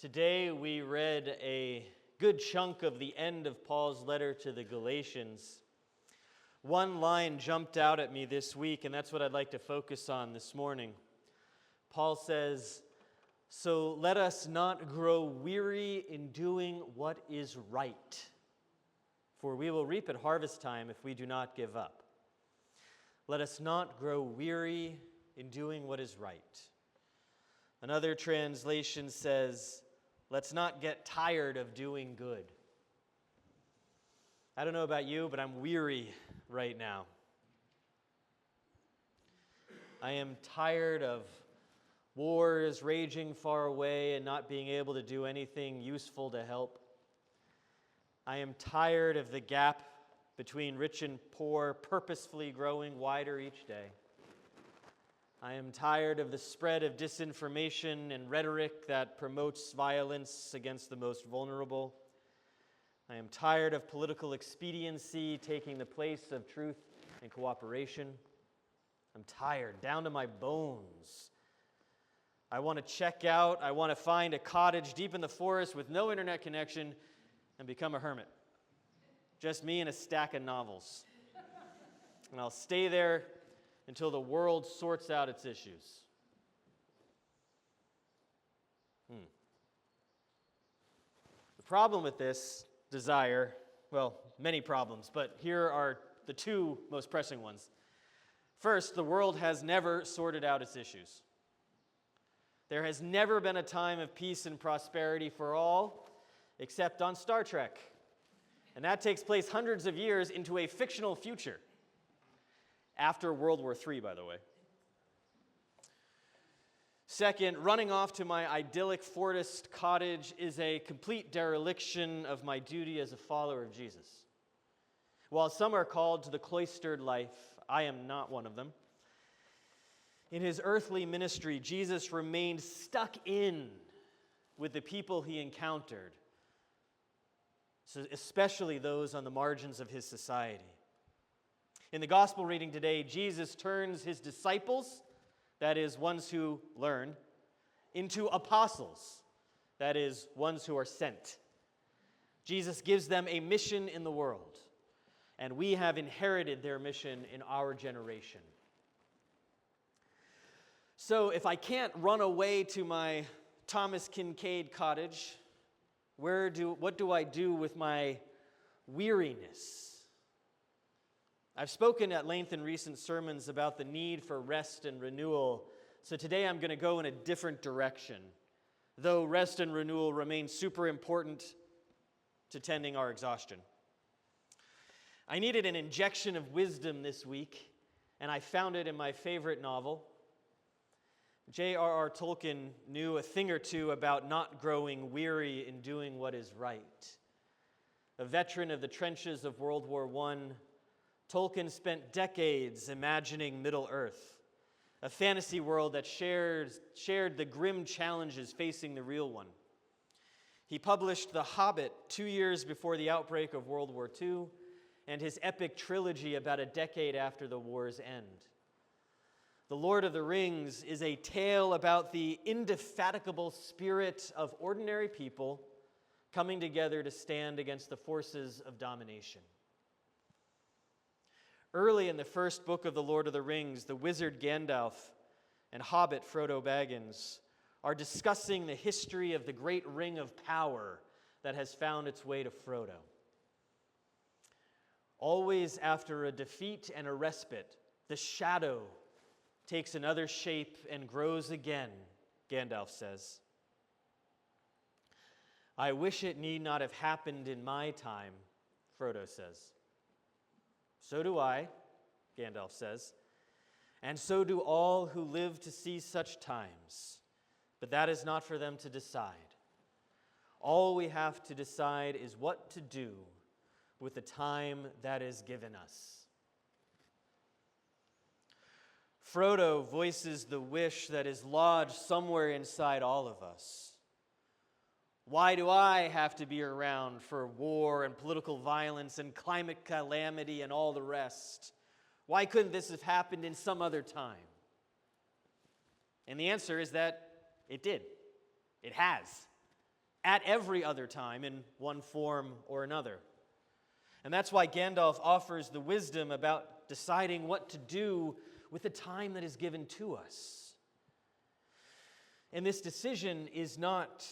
Today we read a good chunk of the end of Paul's letter to the Galatians. One line jumped out at me this week, and that's what I'd like to focus on this morning. Paul says, "So let us not grow weary in doing what is right, for we will reap at harvest time if we do not give up." Let us not grow weary in doing what is right. Another translation says, let's not get tired of doing good. I don't know about you, but I'm weary right now. I am tired of wars raging far away and not being able to do anything useful to help. I am tired of the gap between rich and poor purposefully growing wider each day. I am tired of the spread of disinformation and rhetoric that promotes violence against the most vulnerable. I am tired of political expediency taking the place of truth and cooperation. I'm tired, down to my bones. I want to check out. I want to find a cottage deep in the forest with no internet connection and become a hermit. Just me and a stack of novels. And I'll stay there until the world sorts out its issues. The problem with this desire, well, many problems, but here are the two most pressing ones. First, the world has never sorted out its issues. There has never been a time of peace and prosperity for all, except on Star Trek. And that takes place hundreds of years into a fictional future. After World War III, by the way. Second, running off to my idyllic forest cottage is a complete dereliction of my duty as a follower of Jesus. While some are called to the cloistered life, I am not one of them. In his earthly ministry, Jesus remained stuck in with the people he encountered, so especially those on the margins of his society. In the gospel reading today, Jesus turns his disciples, that is, ones who learn, into apostles, that is, ones who are sent. Jesus gives them a mission in the world, and we have inherited their mission in our generation. So if I can't run away to my Thomas Kinkade cottage, what do I do with my weariness? I've spoken at length in recent sermons about the need for rest and renewal, so today I'm going to go in a different direction, though rest and renewal remain super important to tending our exhaustion. I needed an injection of wisdom this week, and I found it in my favorite novel. J.R.R. Tolkien knew a thing or two about not growing weary in doing what is right. A veteran of the trenches of World War I, Tolkien spent decades imagining Middle-earth, a fantasy world that shared the grim challenges facing the real one. He published The Hobbit 2 years before the outbreak of World War II, and his epic trilogy about a decade after the war's end. The Lord of the Rings is a tale about the indefatigable spirit of ordinary people coming together to stand against the forces of domination. Early in the first book of the Lord of the Rings, the wizard Gandalf and hobbit Frodo Baggins are discussing the history of the great ring of power that has found its way to Frodo. Always after a defeat and a respite, the shadow takes another shape and grows again, Gandalf says. I wish it need not have happened in my time, Frodo says. So do I, Gandalf says, and so do all who live to see such times. But that is not for them to decide. All we have to decide is what to do with the time that is given us. Frodo voices the wish that is lodged somewhere inside all of us. Why do I have to be around for war and political violence and climate calamity and all the rest? Why couldn't this have happened in some other time? And the answer is that it did. It has. at every other time in one form or another. And that's why Gandalf offers the wisdom about deciding what to do with the time that is given to us. And this decision is not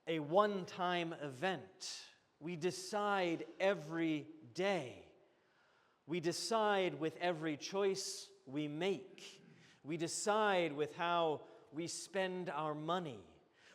a one-time event. We decide every day. We decide with every choice we make. We decide with how we spend our money.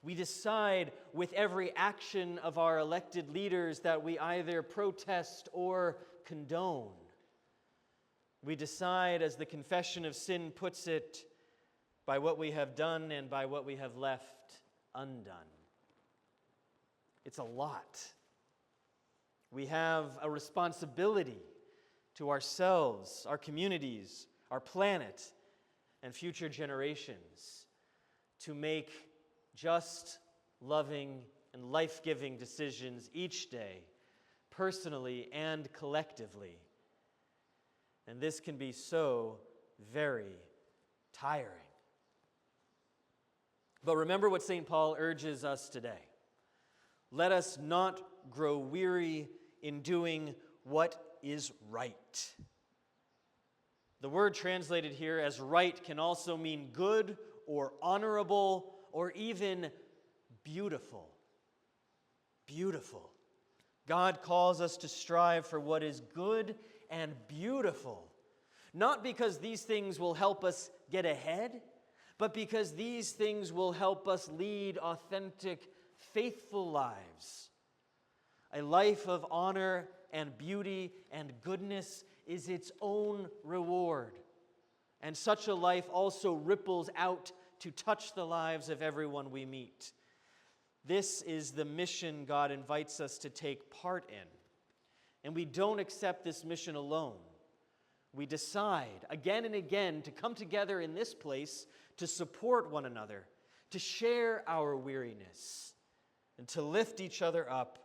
We decide with every action of our elected leaders that we either protest or condone. We decide, as the Confession of Sin puts it, by what we have done and by what we have left undone. It's a lot. We have a responsibility to ourselves, our communities, our planet, and future generations to make just, loving, and life-giving decisions each day, personally and collectively. And this can be so very tiring. But remember what St. Paul urges us today. Let us not grow weary in doing what is right. The word translated here as right can also mean good or honorable or even beautiful. Beautiful. God calls us to strive for what is good and beautiful, not because these things will help us get ahead, but because these things will help us lead authentic, faithful lives. A life of honor and beauty and goodness is its own reward. And such a life also ripples out to touch the lives of everyone we meet. This is the mission God invites us to take part in. And we don't accept this mission alone. We decide again and again to come together in this place to support one another, to share our weariness, and to lift each other up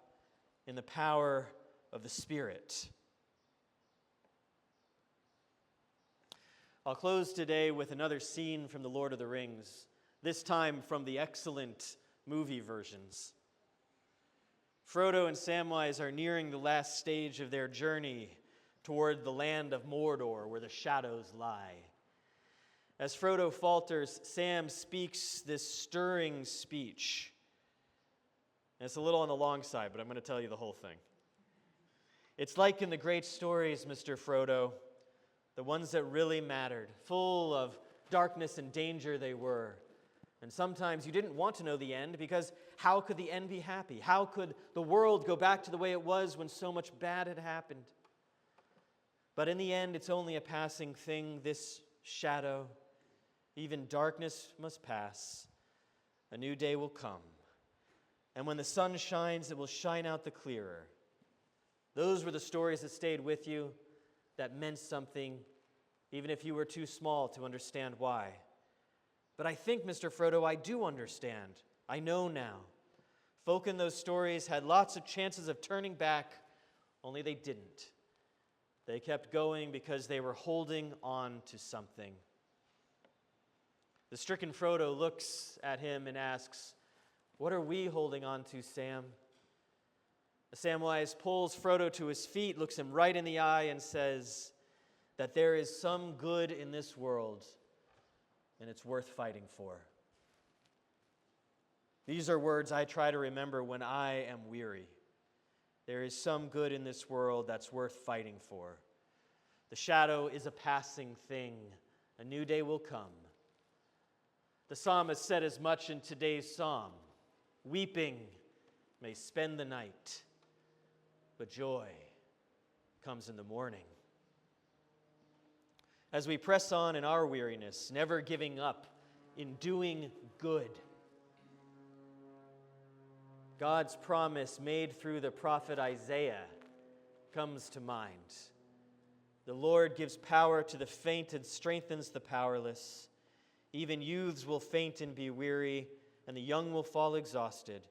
in the power of the Spirit. I'll close today with another scene from The Lord of the Rings, this time from the excellent movie versions. Frodo and Samwise are nearing the last stage of their journey toward the land of Mordor, where the shadows lie. As Frodo falters, Sam speaks this stirring speech. And it's a little on the long side, but I'm going to tell you the whole thing. It's like in the great stories, Mr. Frodo, the ones that really mattered, full of darkness and danger they were. And sometimes you didn't want to know the end, because how could the end be happy? How could the world go back to the way it was when so much bad had happened? But in the end, it's only a passing thing, this shadow. Even darkness must pass. A new day will come. And when the sun shines, it will shine out the clearer. Those were the stories that stayed with you, that meant something, even if you were too small to understand why. But I think, Mr. Frodo, I do understand. I know now. Folk in those stories had lots of chances of turning back, only they didn't. They kept going because they were holding on to something. The stricken Frodo looks at him and asks, "What are we holding on to, Sam?" Samwise pulls Frodo to his feet, looks him right in the eye, and says that there is some good in this world, and it's worth fighting for. These are words I try to remember when I am weary. There is some good in this world that's worth fighting for. The shadow is a passing thing. A new day will come. The psalmist said as much in today's psalm. Weeping may spend the night, but joy comes in the morning. As we press on in our weariness, never giving up in doing good, God's promise made through the prophet Isaiah comes to mind. The Lord gives power to the faint and strengthens the powerless. Even youths will faint and be weary, and the young will fall exhausted.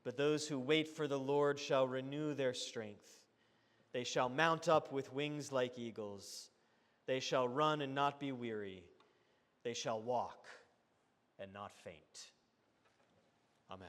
But those who wait for the Lord shall renew their strength. They shall mount up with wings like eagles. They shall run and not be weary. They shall walk and not faint. Amen.